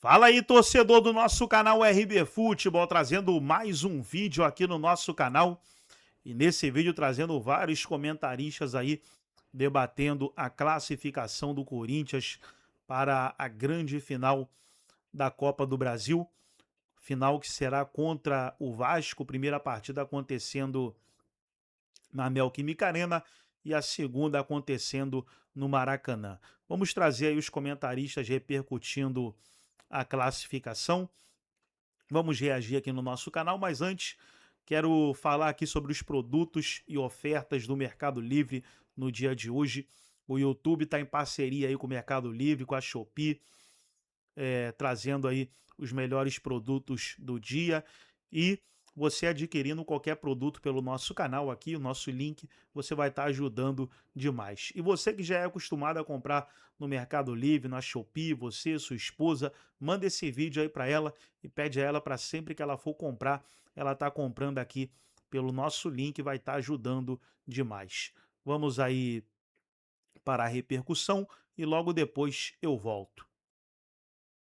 Fala aí, torcedor do nosso canal RB Futebol, trazendo mais um vídeo aqui no nosso canal. E nesse vídeo trazendo vários comentaristas aí, debatendo a classificação do Corinthians para a grande final da Copa do Brasil. Final que será contra o Vasco, primeira partida acontecendo na Neoquímica Arena e a segunda acontecendo no Maracanã. Vamos trazer aí os comentaristas repercutindo a classificação. Vamos reagir aqui no nosso canal, mas antes quero falar aqui sobre os produtos e ofertas do Mercado Livre no dia de hoje. O YouTube está em parceria aí com o Mercado Livre, com a Shopee, trazendo aí os melhores produtos do dia. E você adquirindo qualquer produto pelo nosso canal aqui, o nosso link, você vai estar ajudando demais. E você que já é acostumado a comprar no Mercado Livre, na Shopee, você, sua esposa, manda esse vídeo aí para ela e pede a ela para sempre que ela for comprar, ela tá comprando aqui pelo nosso link, vai estar ajudando demais. Vamos aí para a repercussão e logo depois eu volto.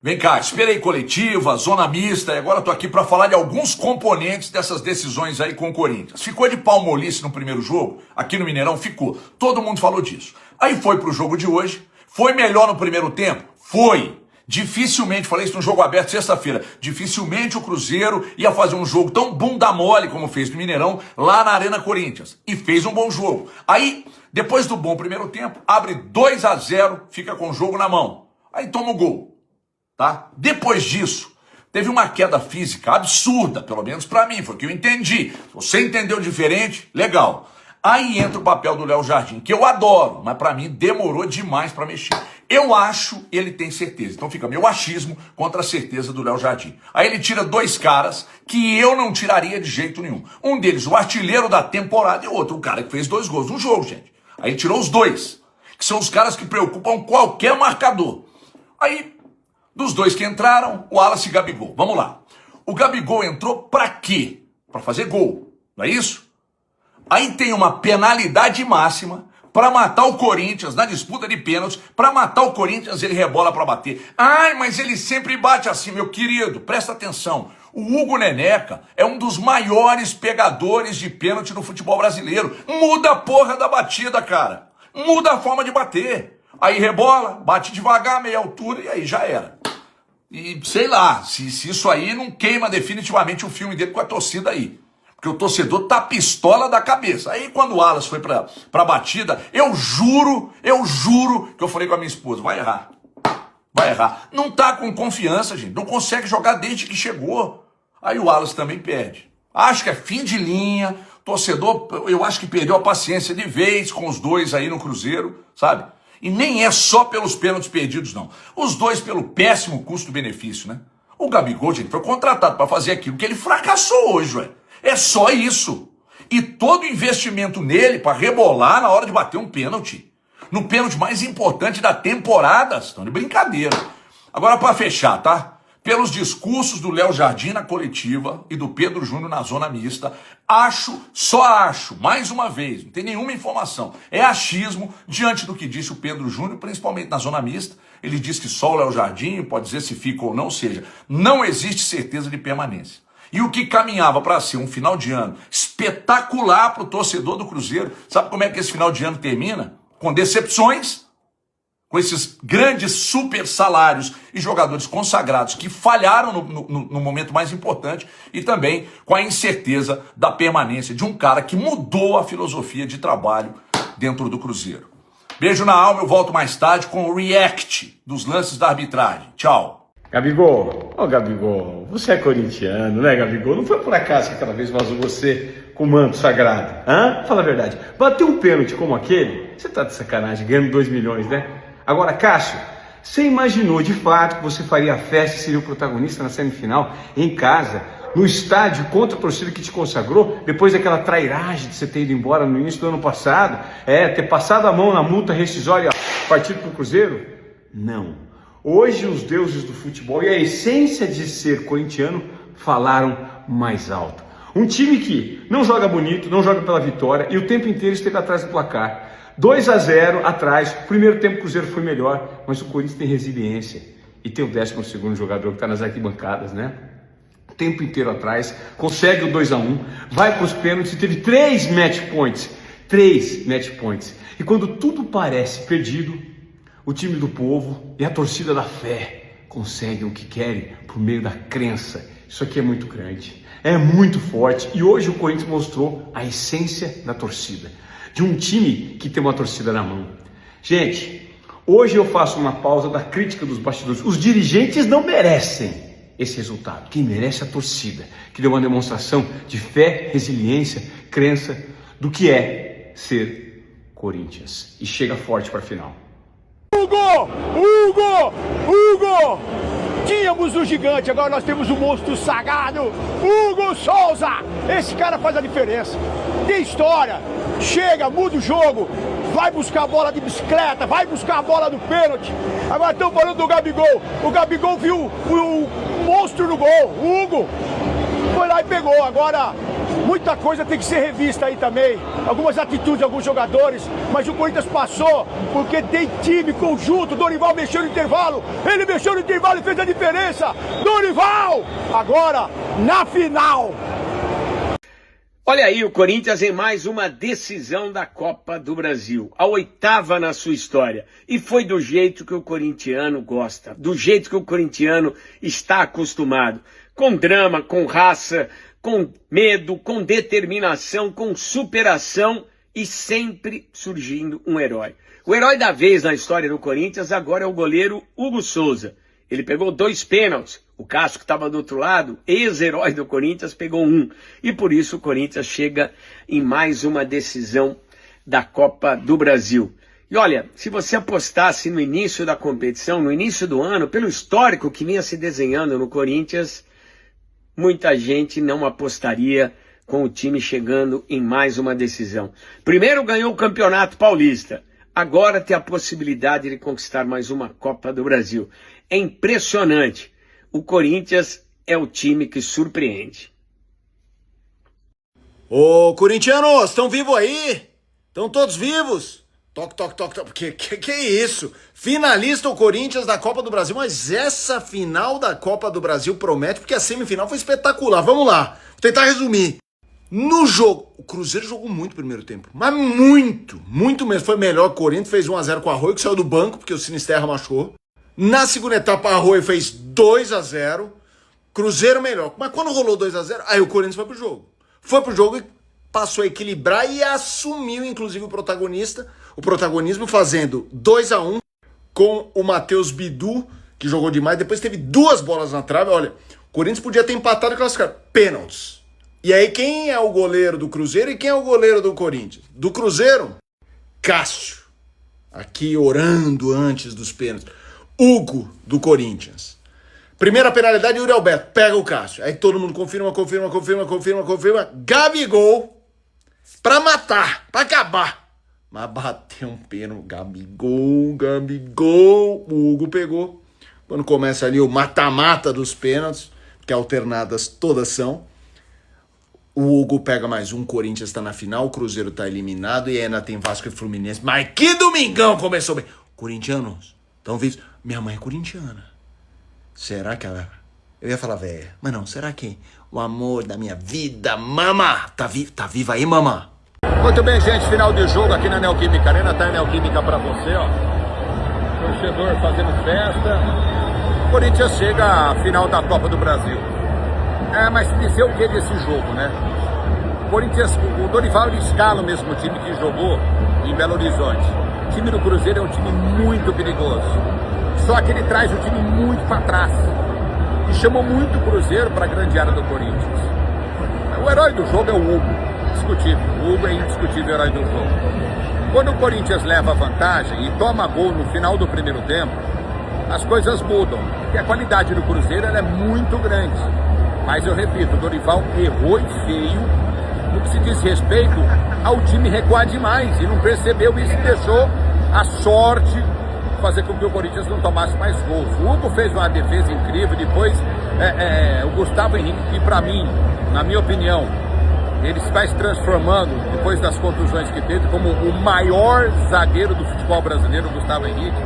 Vem cá, esperei coletiva, zona mista, e agora tô aqui para falar de alguns componentes dessas decisões aí com o Corinthians. Ficou de palmolice no primeiro jogo, aqui no Mineirão? Ficou. Todo mundo falou disso. Aí foi pro jogo de hoje, foi melhor no primeiro tempo? Foi. Dificilmente, falei isso no jogo aberto sexta-feira, dificilmente o Cruzeiro ia fazer um jogo tão bunda mole como fez no Mineirão, lá na Arena Corinthians. E fez um bom jogo. Aí, depois do bom primeiro tempo, abre 2-0, fica com o jogo na mão. Aí toma o gol. Tá? Depois disso, teve uma queda física absurda, pelo menos pra mim, foi o que eu entendi. Se você entendeu diferente, legal. Aí entra o papel do Léo Jardim, que eu adoro, mas pra mim demorou demais pra mexer. Eu acho, ele tem certeza. Então fica meu achismo contra a certeza do Léo Jardim. Aí ele tira dois caras que eu não tiraria de jeito nenhum. Um deles, o artilheiro da temporada, e o outro, o cara que fez 2 gols no jogo, gente. Aí ele tirou os dois, que são os caras que preocupam qualquer marcador. Aí, dos dois que entraram, o Wallace e Gabigol. Vamos lá. O Gabigol entrou pra quê? Pra fazer gol, não é isso? Aí tem uma penalidade máxima pra matar o Corinthians na disputa de pênaltis. Pra matar o Corinthians, ele rebola pra bater. Ai, mas ele sempre bate assim, meu querido. Presta atenção. O Hugo Neneca é um dos maiores pegadores de pênalti no futebol brasileiro. Muda a porra da batida, cara. Muda a forma de bater. Aí rebola, bate devagar, meia altura e aí já era. E sei lá, se isso aí não queima definitivamente o filme dele com a torcida aí. Porque o torcedor tá pistola da cabeça. Aí quando o Wallace foi pra batida, eu juro que eu falei com a minha esposa, vai errar. Vai errar. Não tá com confiança, gente. Não consegue jogar desde que chegou. Aí o Wallace também perde. Acho que é fim de linha. Torcedor, eu acho que perdeu a paciência de vez com os dois aí no Cruzeiro, sabe? E nem é só pelos pênaltis perdidos, não. Os dois pelo péssimo custo-benefício, né? O Gabigol, gente, foi contratado para fazer aquilo que ele fracassou hoje, ué. É só isso. E todo investimento nele para rebolar na hora de bater um pênalti. No pênalti mais importante da temporada. Estão de brincadeira. Agora, para fechar, tá? Pelos discursos do Léo Jardim na coletiva e do Pedro Júnior na zona mista, só acho, mais uma vez, não tem nenhuma informação, é achismo diante do que disse o Pedro Júnior, principalmente na zona mista. Ele disse que só o Léo Jardim pode dizer se fica ou não, ou seja, não existe certeza de permanência. E o que caminhava para ser um final de ano espetacular para o torcedor do Cruzeiro, sabe como é que esse final de ano termina? Com decepções. Com esses grandes super salários e jogadores consagrados que falharam no momento mais importante e também com a incerteza da permanência de um cara que mudou a filosofia de trabalho dentro do Cruzeiro. Beijo na alma, eu volto mais tarde com o react dos lances da arbitragem. Tchau. Gabigol, Gabigol, você é corintiano, né, Gabigol? Não foi por acaso que aquela vez vazou você com o manto sagrado, hã? Fala a verdade. Bateu um pênalti como aquele, você tá de sacanagem, ganhando 2 milhões, né? Agora, Cássio, você imaginou de fato que você faria a festa e seria o protagonista na semifinal, em casa, no estádio, contra a torcida que te consagrou, depois daquela trairagem de você ter ido embora no início do ano passado, ter passado a mão na multa rescisória e partido para o Cruzeiro? Não. Hoje os deuses do futebol e a essência de ser corintiano falaram mais alto. Um time que não joga bonito, não joga pela vitória e o tempo inteiro esteve atrás do placar. 2-0 atrás, o primeiro tempo o Cruzeiro foi melhor, mas o Corinthians tem resiliência. E tem o 12º jogador que está nas arquibancadas, né? O tempo inteiro atrás, consegue o 2-1, vai para os pênaltis e teve 3 match points. 3 match points. E quando tudo parece perdido, o time do povo e a torcida da fé conseguem o que querem por meio da crença. Isso aqui é muito grande, é muito forte. E hoje o Corinthians mostrou a essência da torcida, de um time que tem uma torcida na mão. Gente, hoje eu faço uma pausa da crítica dos bastidores. Os dirigentes não merecem esse resultado. Quem merece é a torcida, que deu uma demonstração de fé, resiliência, crença do que é ser Corinthians. E chega forte para a final. Hugo! Hugo! Hugo! Tínhamos o gigante, agora nós temos o monstro sagrado, Hugo Souza! Esse cara faz a diferença. Tem história. Chega, muda o jogo. Vai buscar a bola de bicicleta, vai buscar a bola do pênalti. Agora estão falando do Gabigol. O Gabigol viu o monstro no gol, o Hugo. Foi lá e pegou. Agora, muita coisa tem que ser revista aí também. Algumas atitudes de alguns jogadores. Mas o Corinthians passou porque tem time, conjunto. Dorival mexeu no intervalo. Ele mexeu no intervalo e fez a diferença. Dorival! Agora, na final. Olha aí o Corinthians em mais uma decisão da Copa do Brasil, a 8ª na sua história. E foi do jeito que o corintiano gosta, do jeito que o corintiano está acostumado. Com drama, com raça, com medo, com determinação, com superação e sempre surgindo um herói. O herói da vez na história do Corinthians agora é o goleiro Hugo Souza. Ele pegou 2 pênaltis. O Cássio, que estava do outro lado, ex-herói do Corinthians, pegou 1. E por isso o Corinthians chega em mais uma decisão da Copa do Brasil. E olha, se você apostasse no início da competição, no início do ano, pelo histórico que vinha se desenhando no Corinthians, muita gente não apostaria com o time chegando em mais uma decisão. Primeiro ganhou o Campeonato Paulista. Agora tem a possibilidade de conquistar mais uma Copa do Brasil. É impressionante. O Corinthians é o time que surpreende. Ô, corintianos, estão vivos aí? Estão todos vivos? Toque, toque, toque, toque. Que é isso? Finalista o Corinthians da Copa do Brasil, mas essa final da Copa do Brasil promete, porque a semifinal foi espetacular. Vamos lá, vou tentar resumir. No jogo, o Cruzeiro jogou muito no primeiro tempo, mas muito mesmo. Foi melhor que o Corinthians, fez 1-0 com o Arroio, que saiu do banco, porque o Sinisterra machucou. Na segunda etapa, Arroio fez 2-0, Cruzeiro melhor. Mas quando rolou 2-0, aí o Corinthians foi pro jogo. Foi pro jogo e passou a equilibrar e assumiu, inclusive, o protagonismo, fazendo 2-1 com o Matheus Bidu, que jogou demais. Depois teve 2 bolas na trave. Olha, o Corinthians podia ter empatado e classificado. Pênaltis. E aí, quem é o goleiro do Cruzeiro e quem é o goleiro do Corinthians? Do Cruzeiro, Cássio. Aqui orando antes dos pênaltis. Hugo, do Corinthians. Primeira penalidade, Yuri Alberto. Pega o Cássio. Aí todo mundo confirma. Gabigol. Pra matar, pra acabar. Mas bateu um pênalti. Gabigol. O Hugo pegou. Quando começa ali o mata-mata dos pênaltis, que alternadas todas são. O Hugo pega mais um, Corinthians tá na final, o Cruzeiro tá eliminado e ainda tem Vasco e Fluminense. Mas que domingão começou bem. Corintianos, estão vivos? Minha mãe é corintiana. Será que ela... Eu ia falar velha, mas não, será que o amor da minha vida, mama, tá viva aí, mama? Muito bem, gente, final de jogo aqui na Neoquímica Arena, tá a Neoquímica pra você, ó. Torcedor fazendo festa. Corinthians chega à final da Copa do Brasil. Mas dizer o que desse jogo, né? Corinthians, o Dorival escala o mesmo time que jogou em Belo Horizonte. O time do Cruzeiro é um time muito perigoso. Só que ele traz o time muito para trás. E chamou muito o Cruzeiro para a grande área do Corinthians. O herói do jogo é o Hugo. Indiscutível. O Hugo é indiscutível herói do jogo. Quando o Corinthians leva vantagem e toma gol no final do primeiro tempo, as coisas mudam. Porque a qualidade do Cruzeiro ela é muito grande. Mas eu repito, o Dorival errou e feio no que se diz respeito ao time recuar demais. E não percebeu isso e deixou a sorte fazer com que o Corinthians não tomasse mais gols. O Hugo fez uma defesa incrível. Depois o Gustavo Henrique, que para mim, na minha opinião, ele vai se transformando, depois das contusões que teve, como o maior zagueiro do futebol brasileiro, o Gustavo Henrique.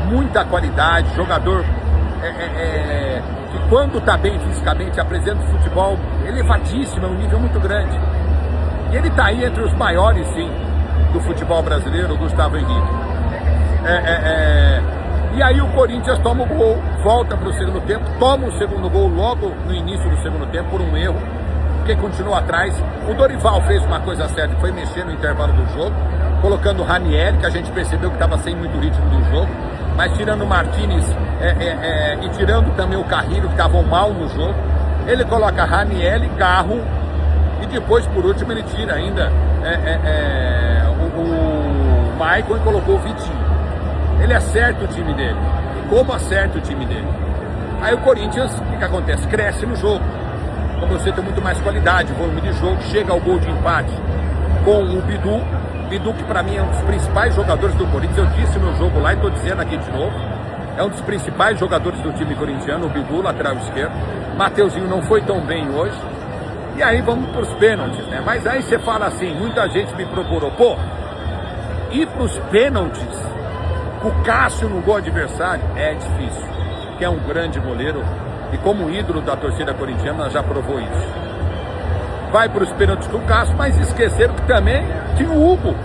Muita qualidade, jogador que quando está bem fisicamente, apresenta um futebol elevadíssimo, é um nível muito grande. E ele está aí entre os maiores, sim, do futebol brasileiro, o Gustavo Henrique. E aí o Corinthians toma o gol, volta para o segundo tempo, toma o segundo gol logo no início do segundo tempo por um erro, porque continua atrás. O Dorival fez uma coisa certa, foi mexer no intervalo do jogo, colocando o Ranieri, que a gente percebeu que estava sem muito ritmo do jogo, mas tirando o Martínez e tirando também o Carrilho, que estavam mal no jogo. Ele coloca Ranieri, Garro, e depois, por último, ele tira ainda o Maicon e colocou o Vitinho. Ele acerta o time dele. Como acerta o time dele? Aí o Corinthians, o que acontece? Cresce no jogo. Como você tem muito mais qualidade, volume de jogo, chega ao gol de empate com o Bidu. Bidu, que para mim é um dos principais jogadores do Corinthians. Eu disse no jogo lá e estou dizendo aqui de novo. É um dos principais jogadores do time corintiano, o Bidu, lateral esquerdo. Mateuzinho não foi tão bem hoje. E aí vamos para os pênaltis, né? Mas aí você fala assim, muita gente me procurou, pô, ir para os pênaltis, o Cássio no gol adversário é difícil, que é um grande goleiro e como ídolo da torcida corintiana já provou isso. Vai para os pênaltis com o Cássio, mas esqueceram que também tinha o Hugo,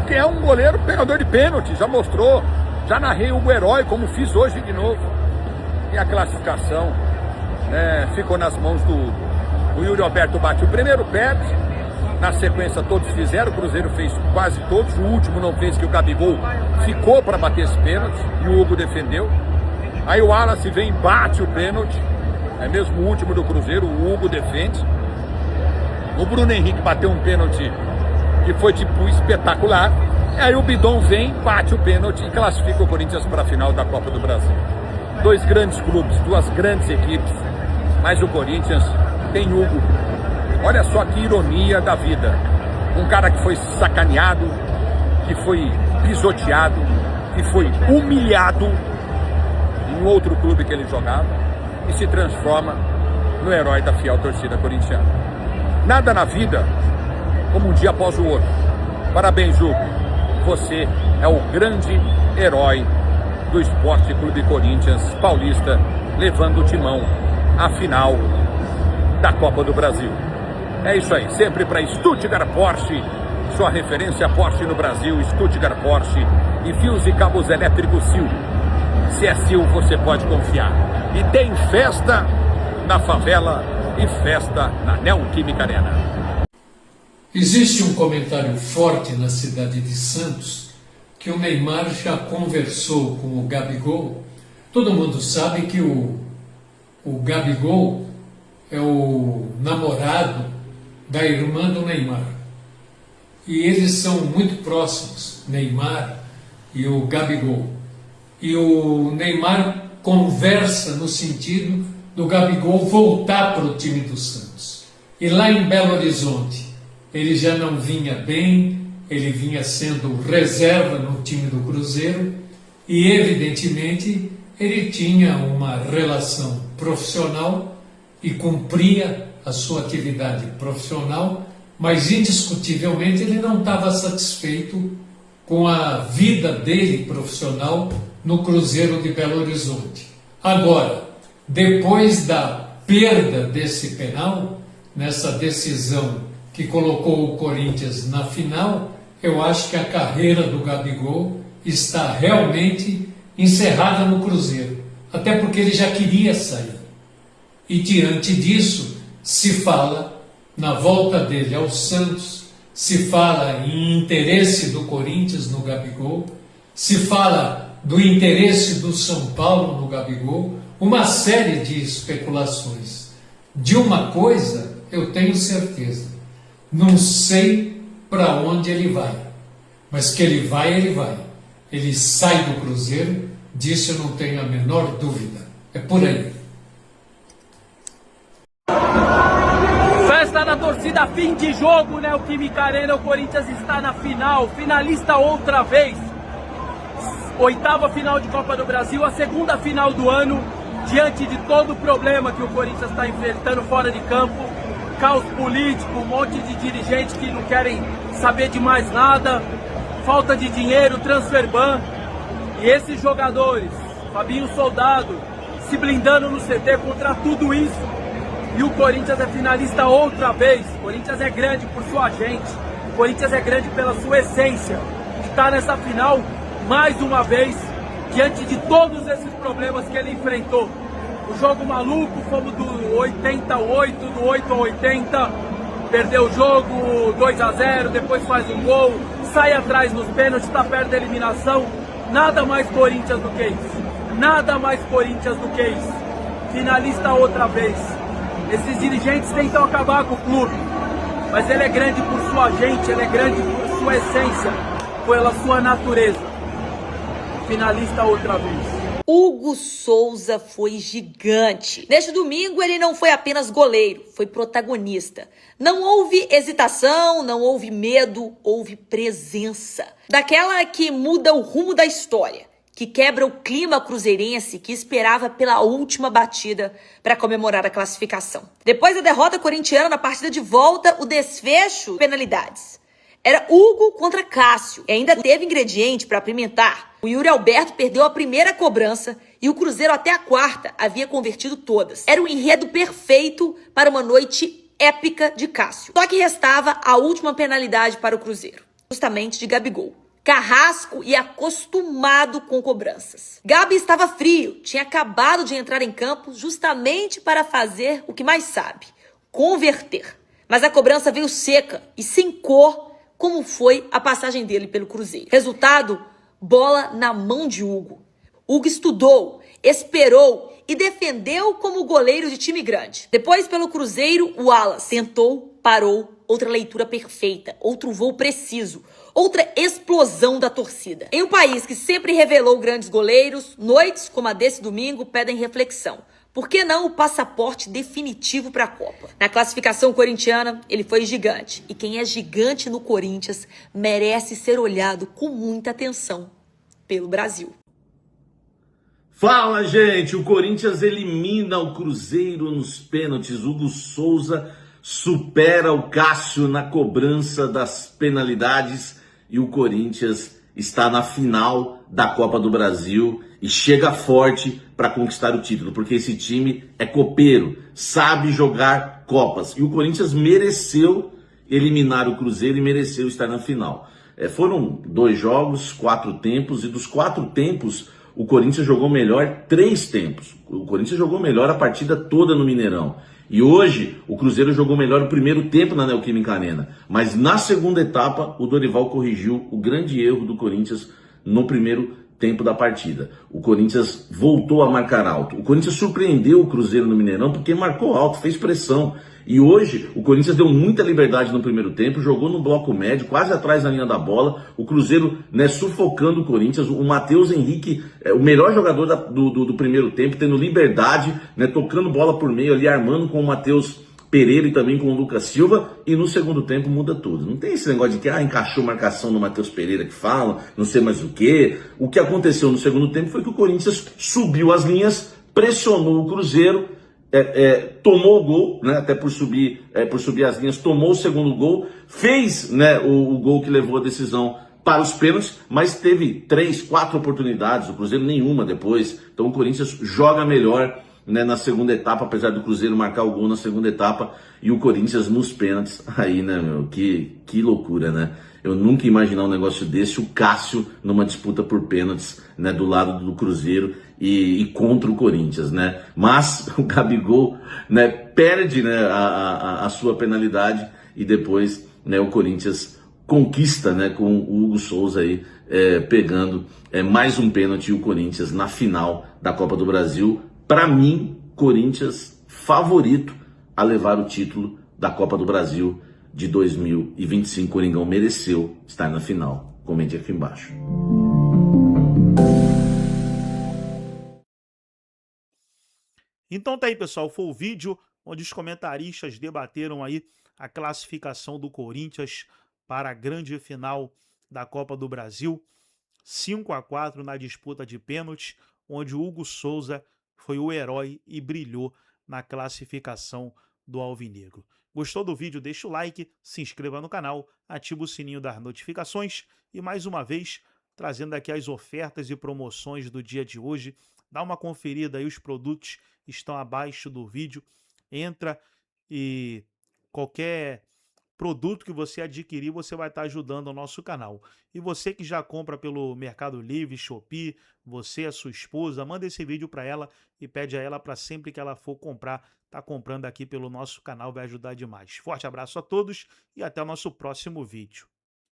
que é um goleiro pegador de pênaltis, já mostrou, já narrei o Herói, como fiz hoje de novo. E a classificação ficou nas mãos do Hugo. O Yuri Alberto bate o primeiro, perde. Na sequência todos fizeram, o Cruzeiro fez quase todos. O último não fez, que o Gabigol ficou para bater esse pênalti e o Hugo defendeu. Aí o Wallace vem e bate o pênalti. É mesmo o último do Cruzeiro, o Hugo defende. O Bruno Henrique bateu um pênalti que foi tipo espetacular. Aí o Bidon vem, bate o pênalti e classifica o Corinthians para a final da Copa do Brasil. Dois grandes clubes, duas grandes equipes, mas o Corinthians tem Hugo. Olha só que ironia da vida. Um cara que foi sacaneado, que foi pisoteado, que foi humilhado em outro clube que ele jogava e se transforma no herói da fiel torcida corintiana. Nada na vida como um dia após o outro. Parabéns, Hugo. Você é o grande herói do Esporte Clube Corinthians Paulista, levando o timão à final da Copa do Brasil. É isso aí, sempre para Stuttgart Porsche, sua referência Porsche no Brasil, Stuttgart Porsche e fios e cabos elétricos Sil. Se é Sil, você pode confiar. E tem festa na favela e festa na Neoquímica Arena. Existe um comentário forte na cidade de Santos que o Neymar já conversou com o Gabigol. Todo mundo sabe que o Gabigol é o namorado da irmã do Neymar. E eles são muito próximos, Neymar e o Gabigol. E o Neymar conversa no sentido do Gabigol voltar para o time do Santos. E lá em Belo Horizonte, ele já não vinha bem, ele vinha sendo reserva no time do Cruzeiro e, evidentemente, ele tinha uma relação profissional e cumpria a sua atividade profissional, mas indiscutivelmente ele não estava satisfeito com a vida dele profissional no Cruzeiro de Belo Horizonte. Agora, depois da perda desse penal, nessa decisão que colocou o Corinthians na final, eu acho que a carreira do Gabigol está realmente encerrada no Cruzeiro, até porque ele já queria sair. E diante disso, se fala na volta dele ao Santos, se fala em interesse do Corinthians no Gabigol, se fala do interesse do São Paulo no Gabigol, uma série de especulações. De uma coisa eu tenho certeza, não sei para onde ele vai, mas que ele vai, ele vai. Ele sai do Cruzeiro, disso eu não tenho a menor dúvida. É por aí. Festa da torcida, fim de jogo, né? O Neoquímica Arena, o Corinthians está na final, finalista outra vez. Oitava final de Copa do Brasil, a segunda final do ano, diante de todo o problema que o Corinthians está enfrentando fora de campo, caos político, um monte de dirigentes que não querem saber de mais nada, falta de dinheiro, transfer ban. E esses jogadores, Fabinho Soldado, se blindando no CT contra tudo isso. E o Corinthians é finalista outra vez. O Corinthians é grande por sua gente. O Corinthians é grande pela sua essência. Está nessa final mais uma vez, diante de todos esses problemas que ele enfrentou. O jogo maluco, fomos do 88, do 8 a 80, perdeu o jogo 2-0, depois faz um gol, sai atrás nos pênaltis, está perto da eliminação. Nada mais Corinthians do que isso. Nada mais Corinthians do que isso. Finalista outra vez. Esses dirigentes tentam acabar com o clube, mas ele é grande por sua gente, ele é grande por sua essência, pela sua natureza. Finalista outra vez. Hugo Souza foi gigante. Neste domingo ele não foi apenas goleiro, foi protagonista. Não houve hesitação, não houve medo, houve presença. Daquela que muda o rumo da história, que quebra o clima cruzeirense que esperava pela última batida para comemorar a classificação. Depois da derrota corintiana na partida de volta, o desfecho, penalidades. Era Hugo contra Cássio e ainda teve ingrediente para apimentar. O Yuri Alberto perdeu a primeira cobrança e o Cruzeiro até a quarta havia convertido todas. Era o enredo perfeito para uma noite épica de Cássio. Só que restava a última penalidade para o Cruzeiro, justamente de Gabigol. Carrasco e acostumado com cobranças. Gabi estava frio, tinha acabado de entrar em campo justamente para fazer o que mais sabe, converter. Mas a cobrança veio seca e sem cor, como foi a passagem dele pelo Cruzeiro. Resultado, bola na mão de Hugo. Hugo estudou, esperou e defendeu como goleiro de time grande. Depois, pelo Cruzeiro, o Wallace tentou, parou, outra leitura perfeita, outro voo preciso, outra explosão da torcida. Em um país que sempre revelou grandes goleiros, noites como a desse domingo pedem reflexão. Por que não o passaporte definitivo para a Copa? Na classificação corintiana, ele foi gigante. E quem é gigante no Corinthians merece ser olhado com muita atenção pelo Brasil. Fala, gente! O Corinthians elimina o Cruzeiro nos pênaltis. Hugo Souza supera o Cássio na cobrança das penalidades e o Corinthians está na final da Copa do Brasil e chega forte para conquistar o título, porque esse time é copeiro, sabe jogar Copas. E o Corinthians mereceu eliminar o Cruzeiro e mereceu estar na final. Foram 2 jogos, 4 tempos, e dos 4 tempos, o Corinthians jogou melhor 3 tempos. O Corinthians jogou melhor a partida toda no Mineirão. E hoje, o Cruzeiro jogou melhor o primeiro tempo na Neoquímica Arena. Mas na segunda etapa, o Dorival corrigiu o grande erro do Corinthians no primeiro tempo da partida. O Corinthians voltou a marcar alto. O Corinthians surpreendeu o Cruzeiro no Mineirão porque marcou alto, fez pressão. E hoje o Corinthians deu muita liberdade no primeiro tempo, jogou no bloco médio, quase atrás da linha da bola. O Cruzeiro, sufocando o Corinthians. O Matheus Henrique, o melhor jogador do primeiro tempo, tendo liberdade, tocando bola por meio ali, armando com o Matheus Pereira e também com o Lucas Silva, e no segundo tempo muda tudo. Não tem esse negócio de que encaixou marcação no Matheus Pereira que fala, não sei mais o quê. O que aconteceu no segundo tempo foi que o Corinthians subiu as linhas, pressionou o Cruzeiro, tomou o gol, até por subir as linhas, tomou o segundo gol, fez o gol que levou a decisão para os pênaltis, mas teve 3, 4 oportunidades, o Cruzeiro nenhuma depois. Então o Corinthians joga melhor na segunda etapa, apesar do Cruzeiro marcar o gol na segunda etapa, e o Corinthians nos pênaltis. Aí, que loucura, né? Eu nunca ia imaginar um negócio desse, o Cássio numa disputa por pênaltis, do lado do Cruzeiro e contra o Corinthians, Mas o Gabigol, perde, a sua penalidade e depois, o Corinthians conquista, com o Hugo Souza aí, pegando mais um pênalti, e o Corinthians na final da Copa do Brasil. Para mim, Corinthians favorito a levar o título da Copa do Brasil de 2025. Coringão mereceu estar na final. Comente aqui embaixo. Então tá aí, pessoal. Foi o vídeo onde os comentaristas debateram aí a classificação do Corinthians para a grande final da Copa do Brasil. 5-4 na disputa de pênalti, onde o Hugo Souza foi o herói e brilhou na classificação do Alvinegro. Gostou do vídeo? Deixa o like, se inscreva no canal, ativa o sininho das notificações e mais uma vez trazendo aqui as ofertas e promoções do dia de hoje Dá uma conferida aí, os produtos estão abaixo do vídeo. Entra e qualquer produto que você adquirir, você vai estar ajudando o nosso canal. E você que já compra pelo Mercado Livre, Shopee, você, a sua esposa, manda esse vídeo para ela e pede a ela para sempre que ela for comprar, tá comprando aqui pelo nosso canal, vai ajudar demais. Forte abraço a todos e até o nosso próximo vídeo.